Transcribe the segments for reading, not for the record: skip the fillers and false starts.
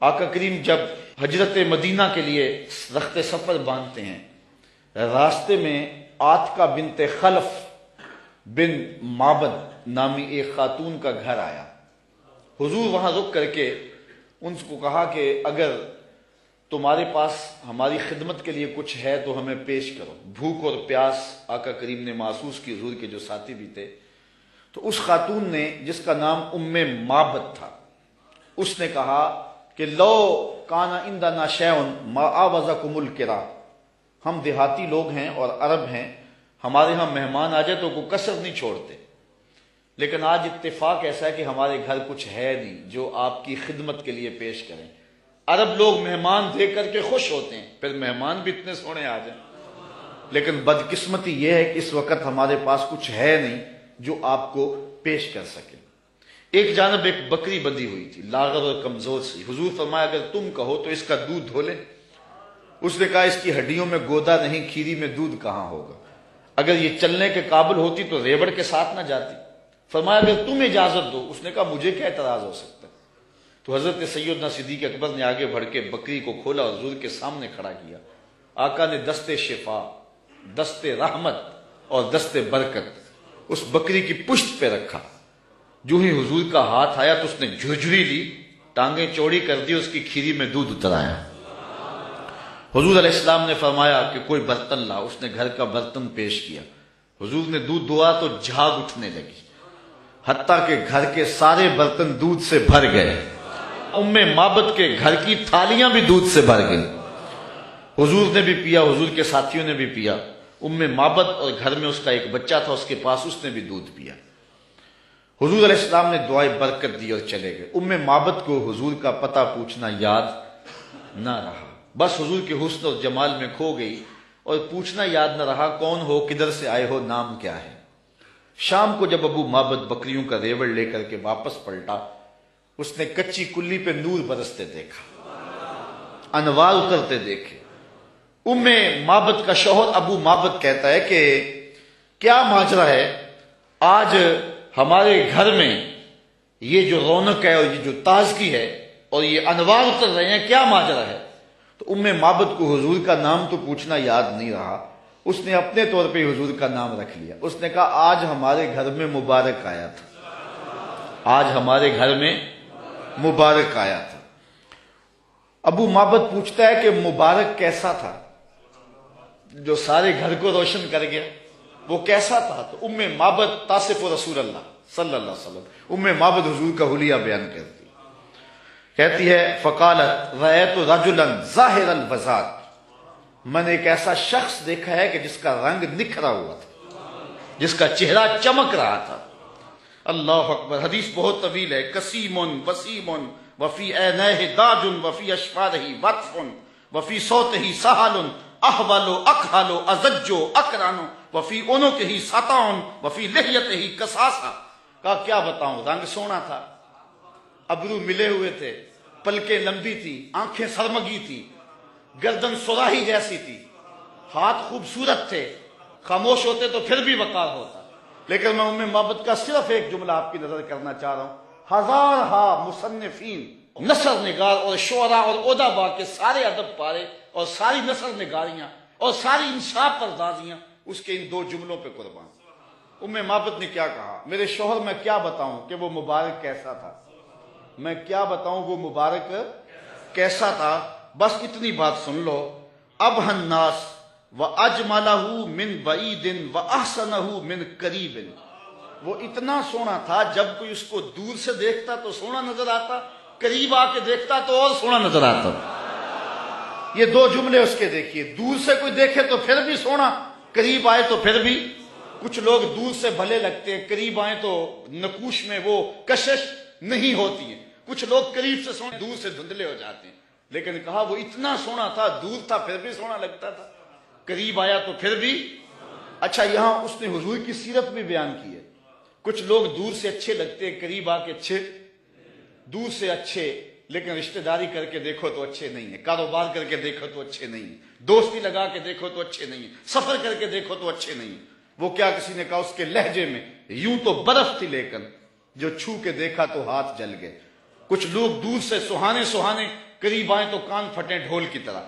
آقا کریم جب ہجرت مدینہ کے لیے رخت سفر باندھتے ہیں، راستے میں آتکا بنت خلف بن معبد نامی ایک خاتون کا گھر آیا۔ حضور وہاں رک کر کے ان کو کہا کہ اگر تمہارے پاس ہماری خدمت کے لیے کچھ ہے تو ہمیں پیش کرو۔ بھوک اور پیاس آقا کریم نے محسوس کی، حضور کے جو ساتھی بھی تھے۔ تو اس خاتون نے، جس کا نام معبد تھا، اس نے کہا کہ لو کانا عندنا شیء ما آوزکم الکرا، ہم دیہاتی لوگ ہیں اور عرب ہیں، ہمارے ہاں مہمان آ جائے تو کوئی کسر نہیں چھوڑتے، لیکن آج اتفاق ایسا ہے کہ ہمارے گھر کچھ ہے نہیں جو آپ کی خدمت کے لیے پیش کریں۔ عرب لوگ مہمان دیکھ کر کے خوش ہوتے ہیں، پھر مہمان بھی اتنے سونے آ جائیں، لیکن بدقسمتی یہ ہے کہ اس وقت ہمارے پاس کچھ ہے نہیں جو آپ کو پیش کر سکے۔ ایک جانب ایک بکری بندھی ہوئی تھی، لاغر اور کمزور سی۔ حضور فرمایا اگر تم کہو تو اس کا دودھ دھو لیں۔ اس نے کہا اس کی ہڈیوں میں گودا نہیں، کھیری میں دودھ کہاں ہوگا، اگر یہ چلنے کے قابل ہوتی تو ریوڑ کے ساتھ نہ جاتی۔ فرمایا اگر تم اجازت دو۔ اس نے کہا مجھے کیا اعتراض ہو سکتا ہے۔ تو حضرت سیدنا صدیق اکبر نے آگے بڑھ کے بکری کو کھولا اور حضور کے سامنے کھڑا کیا۔ آقا نے دست شفا، دست رحمت اور دست برکت اس بکری کی پشت پہ رکھا۔ جو ہی حضور کا ہاتھ آیا تو اس نے جھرجھری لی، ٹانگیں چوڑی کر دی، اس کی کھیری میں دودھ اترایا۔ حضور علیہ السلام نے فرمایا کہ کوئی برتن لا۔ اس نے گھر کا برتن پیش کیا۔ حضور نے دودھ دھوا تو جھاگ اٹھنے لگی، حتیٰ کہ گھر کے سارے برتن دودھ سے بھر گئے۔ معبد کے گھر کی تھالیاں بھی دودھ سے بھر گئی۔ حضور نے بھی پیا، حضور کے ساتھیوں نے بھی پیا۔ معبد اور گھر میں اس کا ایک بچہ تھا، اس کے پاس، اس نے بھی دودھ پیا۔ حضور علیہ السلام نے دعائے برکت دی اور چلے گئے۔ معبد کو حضور کا پتہ پوچھنا یاد نہ رہا، بس حضور کے حسن اور جمال میں کھو گئی، اور پوچھنا یاد نہ رہا کون ہو، کدھر سے آئے ہو، نام کیا ہے۔ شام کو جب معبد بکریوں کا ریوڑ لے کر کے واپس پلٹا، اس نے کچی کلی پہ نور برستے دیکھا، انوار اترتے دیکھے۔ معبد کا شوہر معبد کہتا ہے کہ کیا ماجرا ہے، آج ہمارے گھر میں یہ جو رونق ہے اور یہ جو تازگی ہے اور یہ انوار اتر رہے ہیں، کیا ماجرا ہے؟ تو معبد کو حضور کا نام تو پوچھنا یاد نہیں رہا، اس نے اپنے طور پہ حضور کا نام رکھ لیا۔ اس نے کہا آج ہمارے گھر میں مبارک آیا تھا، آج ہمارے گھر میں مبارک آیا تھا۔ معبد پوچھتا ہے کہ مبارک کیسا تھا جو سارے گھر کو روشن کر گیا، وہ کیسا تھا؟ تو معبد تاصف رسول اللہ صلی اللہ علیہ وسلم، معبد حضور کا حلیہ بیان کرتی، کہتی ہے فقالت رأیت رجلا ظاہر البزاط، میں نے ایک ایسا شخص دیکھا ہے کہ جس کا رنگ نکھرا ہوا تھا، جس کا چہرہ چمک رہا تھا۔ اللہ اکبر۔ حدیث بہت طویل ہے۔ کسیم وسیم وفی عینیہ داج وفی اشفارہ وطف وفی صوتہ سہل احول اکحل ازج اکرن وفی عنقہ سطع وفی لحیتہ کساسہ۔ کہا کیا بتاؤں، رنگ سونا تھا، ابرو ملے ہوئے تھے، پلکیں لمبی تھی، آنکھیں سرمگی تھی، گردن سراہی جیسی تھی، ہاتھ خوبصورت تھے، خاموش ہوتے تو پھر بھی وقار ہوتا۔ لیکن میں معبد کا صرف ایک جملہ آپ کی نظر کرنا چاہ رہا ہوں۔ ہزارہا مصنفین، نثر نگار اور شعراء اور ادباء کے سارے ادب پارے اور ساری نثر نگاریاں اور ساری انصاف پردازیاں اس کے ان دو جملوں پہ قربان۔ معبد نے کیا کہا، میرے شوہر میں کیا بتاؤں کہ وہ مبارک کیسا تھا، میں کیا بتاؤں وہ مبارک کیسا تھا، بس اتنی بات سن لو۔ ابہ الناس وَأَجْمَلَهُ مِنْ بَعِيدٍ وَأَحْسَنَهُ مِنْ قَرِيبٍ، وہ اتنا سونا تھا جب کوئی اس کو دور سے دیکھتا تو سونا نظر آتا، قریب آ کے دیکھتا تو اور سونا نظر آتا۔ یہ دو جملے اس کے دیکھیے، دور سے کوئی دیکھے تو پھر بھی سونا، قریب آئے تو پھر بھی۔ کچھ لوگ دور سے بھلے لگتے ہیں، قریب آئے تو نقوش میں وہ کشش نہیں ہوتی ہے۔ کچھ لوگ قریب سے سونے، دور سے دھندلے ہو جاتے ہیں، لیکن کہا وہ اتنا سونا تھا، دور تھا پھر بھی سونا لگتا تھا، قریب آیا تو پھر بھی۔ اچھا، یہاں اس نے حضور کی سیرت بھی بیان کی ہے۔ کچھ لوگ دور سے اچھے لگتے ہیں، قریب آ کے اچھے، دور سے اچھے لیکن رشتہ داری کر کے دیکھو تو اچھے نہیں ہیں، کاروبار کر کے دیکھو تو اچھے نہیں ہیں، دوستی لگا کے دیکھو تو اچھے نہیں ہیں، سفر کر کے دیکھو تو اچھے نہیں ہیں۔ وہ کیا، کسی نے کہا اس کے لہجے میں یوں تو برف تھی لیکن جو چھو کے دیکھا تو ہاتھ جل گئے۔ کچھ لوگ دور سے سہانے سہانے قریب آئیں تو کان پھٹیں ڈھول کی طرح،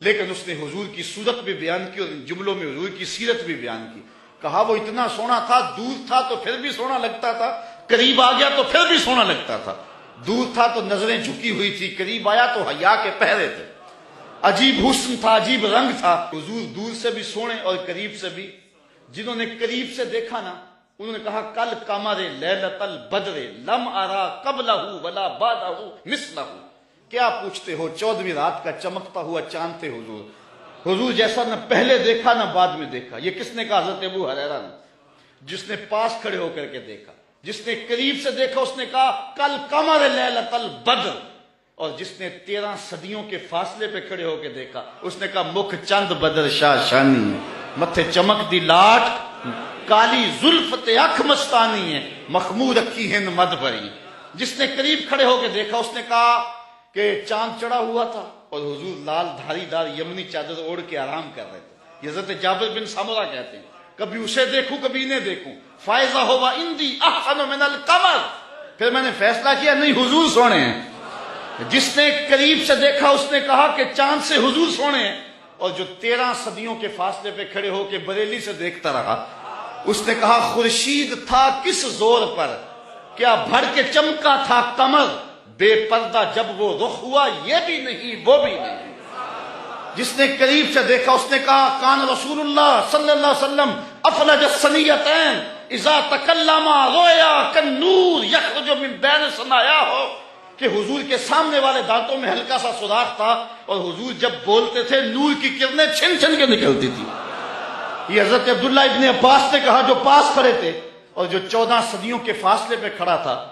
لیکن اس نے حضور کی صورت بھی بیان کی اور ان جملوں میں حضور کی سیرت بھی بیان کی. کہا وہ اتنا سونا تھا، دور تھا تو پھر بھی سونا لگتا تھا، قریب آ گیا تو پھر بھی سونا لگتا تھا. دور تھا تو نظریں جھکی ہوئی تھی، قریب آیا تو حیا کے پہرے تھے. عجیب حسن تھا، عجیب رنگ تھا. حضور دور سے بھی سونے اور قریب سے بھی. جنہوں نے قریب سے دیکھا نا انہوں نے کہا کل قمر لیلۃ البدر لم ارا قبلہ ولا بعدہ مثلہ. کیا پوچھتے ہو، 14ویں رات کا چمکتا ہوا چاند تھے حضور. حضور جیسا نہ پہلے دیکھا نہ بعد میں دیکھا. یہ کس نے کہا؟ حضرت ابو ہریرہ نے. جس نے پاس کھڑے ہو کر کے دیکھا، جس نے قریب سے دیکھا اس نے کہا کل قمر لیلۃ البدر. اور جس نے 13 صدیوں کے فاصلے پہ کھڑے ہو کے دیکھا اس نے کہا مکھ چند بدر شاہ شانی ہے، متھے چمک دی لاٹ، کالی زلف تے اکھ مستانی ہے، مخمور اکھی ہند مد بھری. جس نے قریب کھڑے ہو کے دیکھا اس نے کہا کہ چاند چڑھا ہوا تھا اور حضور لال دھاری دار یمنی چادر اوڑھ کے آرام کر رہے تھے. یہ حضرت جابر بن سامورہ کہتے ہیں کبھی اسے دیکھوں کبھی انہیں دیکھوں، فائزہ ہوا اندی احسن من القمر. پھر میں نے فیصلہ کیا نہیں حضور سونے ہیں. جس نے قریب سے دیکھا اس نے کہا کہ چاند سے حضور سونے ہیں، اور جو 13 صدیوں کے فاصلے پہ کھڑے ہو کے بریلی سے دیکھتا رہا اس نے کہا خورشید تھا کس زور پر، کیا بھڑ کے چمکا تھا قمر، بے پردہ جب وہ رخ ہوا یہ بھی نہیں وہ بھی نہیں. جس نے قریب سے دیکھا اس نے کہا کان رسول اللہ صلی اللہ علیہ وسلم افلج الثنیتین اذا تکلم رویا کالنور یخرج من بین ثنایاہ، کہ حضور کے سامنے والے دانتوں میں ہلکا سا سوراخ تھا اور حضور جب بولتے تھے نور کی کرنیں چھن چھن کے نکلتی تھی. یہ حضرت عبداللہ ابن عباس نے کہا جو پاس کھڑے تھے اور جو 14 صدیوں کے فاصلے پہ کھڑا تھا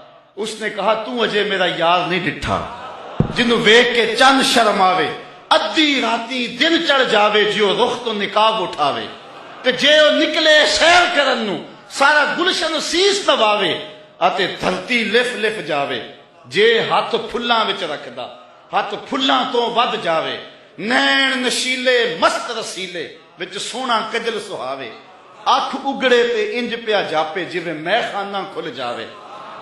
اس نے کہا تو اجے میرا یار نہیں ڈٹھا، جنوں ویکھ کے چند شرم آوے، ادھی راتی دن چڑھ جاوے، جیو رخ تو نقاب اٹھاوے، تے جے او نکلے سیر کرن نو سارا گلشن سیس نواوے، اتے دھرتی لف لف جاوے. جے ہاتھ پھلاں وچ رکھدا ہاتھ پھلاں تو ود جاوے، نین نشیلے مست رسیلے وچ سونا کجل سہاوے، اکھ اگڑے تے انج پیا جاپے جویں میں خانہ کھل جاوے،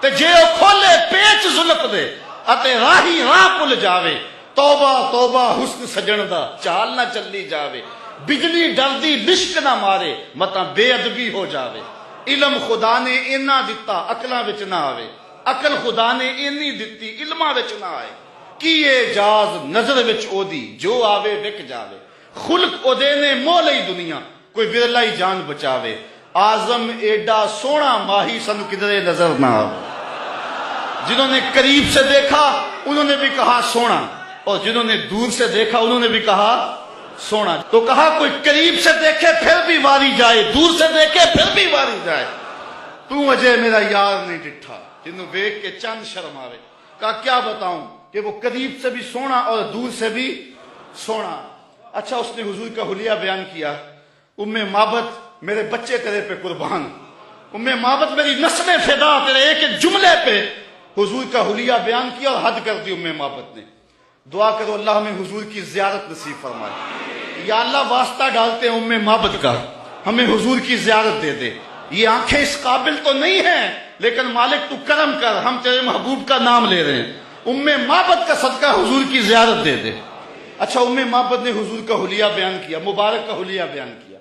تے جے او کھولے پیچ زلف دے اتے راہی راہ پل جاوے، توبہ توبہ حسن سجن دا چال نہ چلی جاوے، بجلی ڈردی لشک نہ مارے متاں بے ادبی ہو جاوے. علم خدا نے اینا دتا عقلاں وچ نہ آوے، عقل خدا نے اینی دتی علماں وچ نہ آئے. کی اعجاز نظر وچ او دی جو آوے وک جاوے، خلق او دے نے مو لئی دنیا کوئی ورلا ہی جان بچاوے. آزم ایڈا سونا ماہی سن کدھرے نظر نہ آوے. جنہوں نے قریب سے دیکھا انہوں نے بھی کہا سونا، اور جنہوں نے دور سے دیکھا انہوں نے بھی کہا سونا. تو کہا کوئی قریب سے دیکھے پھر بھی واری جائے، دور سے دیکھے پھر بھی واری جائے. تو اجے میرا یار نہیں ڈٹھا، جنہوں ویکھ کے چند شرم آوے. کہا کیا بتاؤں کہ وہ قریب سے بھی سونا اور دور سے بھی سونا. اچھا اس نے حضور کا حلیہ بیان کیا. ام معبد میرے بچے تیرے پہ قربان، ام معبد میری نسلیں فدا تیرے ایک ایک جملے پہ. حضور کا حلیہ بیان کیا اور حد کر دی ام معبد نے. دعا کرو اللہ ہمیں حضور کی زیارت نصیب فرمائے. یا اللہ واسطہ ڈالتے ہیں ام معبد کا، ہمیں حضور کی زیارت دے دے. یہ آنکھیں اس قابل تو نہیں ہیں لیکن مالک تو کرم کر، ہم تیرے محبوب کا نام لے رہے ہیں. ام معبد کا صدقہ حضور کی زیارت دے دے. اچھا ام معبد نے حضور کا حلیہ بیان کیا، مبارک کا حلیہ بیان کیا.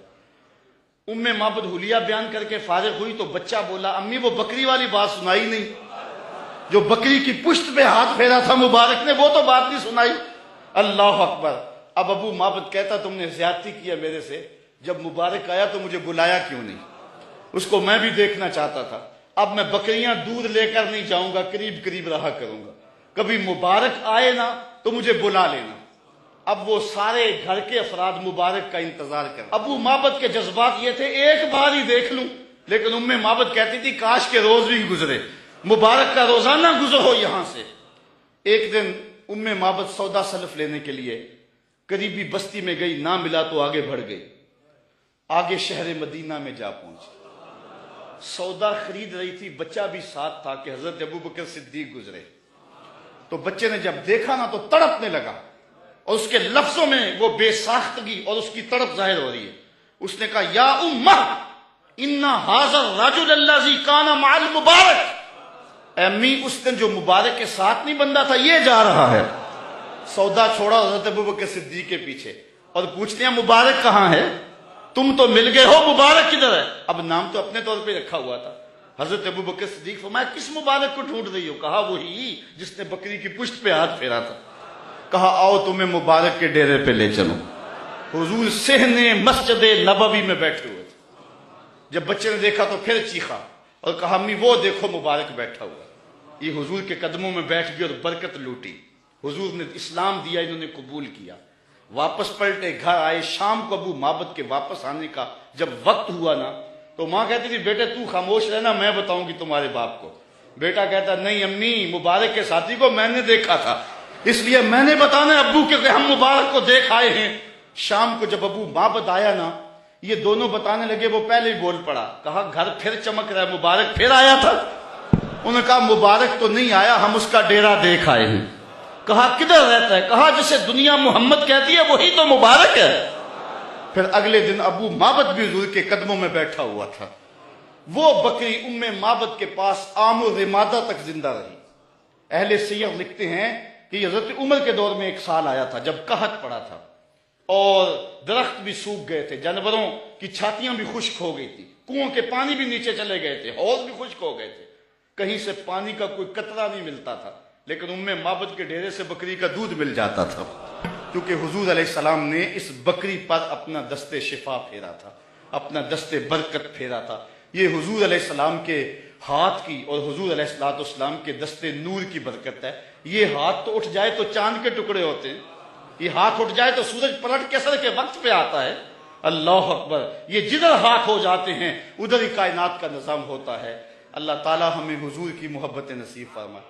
ام معبد حلیہ بیان کر کے فارغ ہوئی تو بچہ بولا امی وہ بکری والی بات سنائی نہیں، جو بکری کی پشت پہ ہاتھ پھیرا تھا مبارک نے وہ تو بات نہیں سنائی. اللہ اکبر. اب ابو معبد کہتا تم نے زیادتی کیا میرے سے، جب مبارک آیا تو مجھے بلایا کیوں نہیں؟ اس کو میں بھی دیکھنا چاہتا تھا. اب میں بکریاں دودھ لے کر نہیں جاؤں گا، قریب قریب رہا کروں گا. کبھی مبارک آئے نا تو مجھے بلا لینا. اب وہ سارے گھر کے افراد مبارک کا انتظار کر. ابو معبد کے جذبات یہ تھے ایک بار ہی دیکھ لوں، لیکن ام معبد کہتی تھی کاش کے روز بھی گزرے، مبارک کا روزانہ گزر ہو یہاں سے. ایک دن ام معبد سودا سلف لینے کے لیے قریبی بستی میں گئی، نہ ملا تو آگے بڑھ گئی. آگے شہر مدینہ میں جا پہنچی. سودا خرید رہی تھی، بچہ بھی ساتھ تھا کہ حضرت ابوبکر صدیق گزرے. تو بچے نے جب دیکھا نا تو تڑپنے لگا، اور اس کے لفظوں میں وہ بے ساختگی اور اس کی تڑپ ظاہر ہو رہی ہے. اس نے کہا یا امہ ان ھذا الرجل الذی کان مع المبارک. اے امی اس دن جو مبارک کے ساتھ نہیں بندہ تھا یہ جا رہا ہے. سودا چھوڑا حضرت ابوبکر صدیق کے پیچھے اور پوچھتے ہیں مبارک کہاں ہے؟ تم تو مل گئے ہو، مبارک کدھر ہے؟ اب نام تو اپنے طور پہ رکھا ہوا تھا۔ حضرت ابوبکر صدیق فرمایا کس مبارک کو ڈھونڈ رہی ہو؟ کہا وہی جس نے بکری کی پشت پہ ہاتھ پھیرا تھا۔ کہا آؤ تمہیں مبارک کے ڈیرے پہ لے چلو۔ حضور صحن مسجد نبوی میں بیٹھے ہوئے تھے۔ جب بچے نے دیکھا تو پھر چیخا اور کہا امی وہ دیکھو مبارک بیٹھا ہوا۔ یہ حضور کے قدموں میں بیٹھ گئی اور برکت لوٹی۔ حضور نے اسلام دیا، انہوں نے قبول کیا، واپس پلٹے، گھر آئے۔ شام کو ابو معبد کے واپس آنے کا جب وقت ہوا نا تو ماں کہتی تھی بیٹے تو خاموش رہنا، میں بتاؤں گی تمہارے باپ کو۔ بیٹا کہتا نہیں امی، مبارک کے ساتھی کو میں نے دیکھا تھا، اس لیے میں نے بتانا ابو کہ ہم مبارک کو دیکھ آئے ہیں۔ شام کو جب ابو معبد آیا نا، یہ دونوں بتانے لگے، وہ پہلے ہی بول پڑا، کہا گھر پھر چمک رہا ہے، مبارک پھر آیا تھا؟ انہوں نے کہا مبارک تو نہیں آیا، ہم اس کا ڈیرا دیکھ آئے ہیں۔ کہا کدھر رہتا ہے؟ کہا جسے دنیا محمد کہتی ہے وہی تو مبارک ہے۔ پھر اگلے دن ابو معبد بھی حضور کے قدموں میں بیٹھا ہوا تھا۔ وہ بکری ام معبد کے پاس عام و رمادہ تک زندہ رہی۔ اہل سیر لکھتے ہیں کہ حضرت عمر کے دور میں ایک سال آیا تھا جب قحط پڑا تھا اور درخت بھی سوکھ گئے تھے، جانوروں کی چھاتیاں بھی خشک ہو گئی تھی، کنووں کے پانی بھی نیچے چلے گئے تھے، حوض بھی خشک ہو گئے تھے، کہیں سے پانی کا کوئی قطرہ نہیں ملتا تھا، لیکن ام معبد کے ڈیرے سے بکری کا دودھ مل جاتا تھا، کیونکہ حضور علیہ السلام نے اس بکری پر اپنا دست شفا پھیرا تھا، اپنا دست برکت پھیرا تھا۔ یہ حضور علیہ السلام کے ہاتھ کی اور حضور علیہ السلام کے دست نور کی برکت ہے۔ یہ ہاتھ تو اٹھ جائے تو چاند کے ٹکڑے ہوتے ہیں، یہ ہاتھ اٹھ جائے تو سورج پلٹ کے سر کے وقت پہ آتا ہے۔ اللہ اکبر! یہ جدھر ہاتھ ہو جاتے ہیں ادھر ہی کائنات کا نظام ہوتا ہے۔ اللہ تعالی ہمیں حضور کی محبت نصیب فرمائے۔